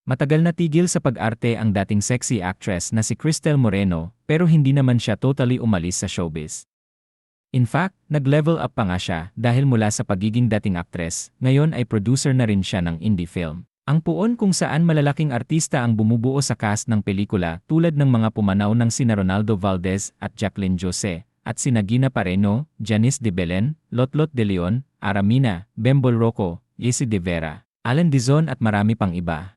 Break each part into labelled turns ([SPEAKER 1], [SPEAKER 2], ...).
[SPEAKER 1] Matagal na tigil sa pag-arte ang dating sexy actress na si Cristel Moreno pero hindi naman siya totally umalis sa showbiz. In fact, nag-level up pa nga siya dahil mula sa pagiging dating actress, ngayon ay producer na rin siya ng indie film. Ang puon kung saan malalaking artista ang bumubuo sa cast ng pelikula tulad ng mga pumanaw ng sina Ronaldo Valdez at Jacqueline Jose, at sina Gina Pareno, Janice de Belen, Lotlot de Leon, Aramina, Bembol Rocco, Yesi de Vera, Alan Dizon at marami pang iba.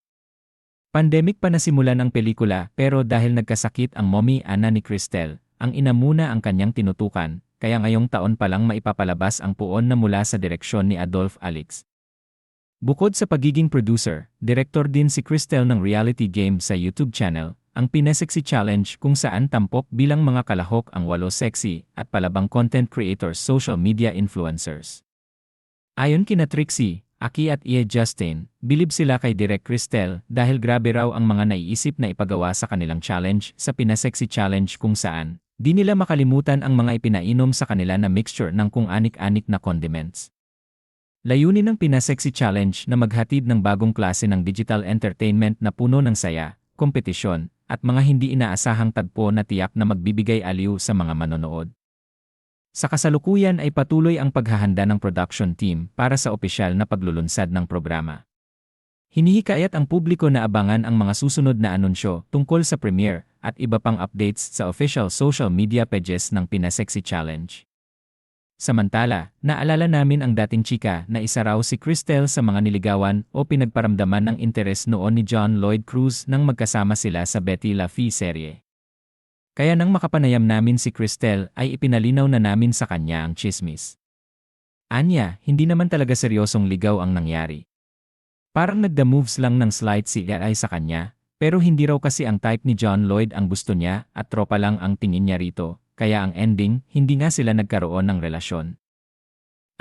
[SPEAKER 1] Pandemic pa nasimulan ang pelikula pero dahil nagkasakit ang mommy Ana ni Cristel, ang ina muna ang kanyang tinutukan, kaya ngayong taon pa lang maipapalabas ang puon na mula sa direksyon ni Adolf Alix. Bukod sa pagiging producer, direktor din si Cristel ng reality game sa YouTube channel, ang Pinesexy Challenge kung saan tampok bilang mga kalahok ang 8 sexy at palabang content creators social media influencers. Ayon kina Trixie, Aki at Ie Justin, bilib sila kay Direk Cristel dahil grabe raw ang mga naiisip na ipagawa sa kanilang challenge sa Pinasexy Challenge kung saan di nila makalimutan ang mga ipinainom sa kanila na mixture ng kung anik-anik na condiments. Layunin ng Pinasexy Challenge na maghatid ng bagong klase ng digital entertainment na puno ng saya, kompetisyon, at mga hindi inaasahang tagpo na tiyak na magbibigay aliw sa mga manonood. Sa kasalukuyan ay patuloy ang paghahanda ng production team para sa opisyal na paglulunsad ng programa. Hinihikayat ang publiko na abangan ang mga susunod na anunsyo tungkol sa premiere at iba pang updates sa official social media pages ng Pinasexy Challenge. Samantala, naalala namin ang dating chika na isa raw si Cristel sa mga niligawan o pinagparamdaman ng interes noon ni John Lloyd Cruz nang magkasama sila sa Betty La Fea serye. Kaya nang makapanayam namin si Cristel ay ipinalinaw na namin sa kanya ang tsismis. Anya, hindi naman talaga seryosong ligaw ang nangyari. Parang nagda-moves lang ng slight si ay sa kanya, pero hindi raw kasi ang type ni John Lloyd ang gusto niya at tropa lang ang tingin niya rito, kaya ang ending, hindi nga sila nagkaroon ng relasyon.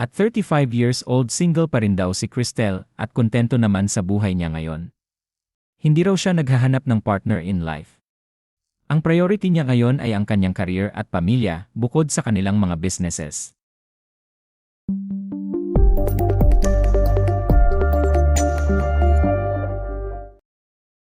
[SPEAKER 1] At 35 years old single pa rin daw si Cristel at kontento naman sa buhay niya ngayon. Hindi raw siya naghahanap ng partner in life. Ang priority niya ngayon ay ang kanyang career at pamilya bukod sa kanilang mga businesses.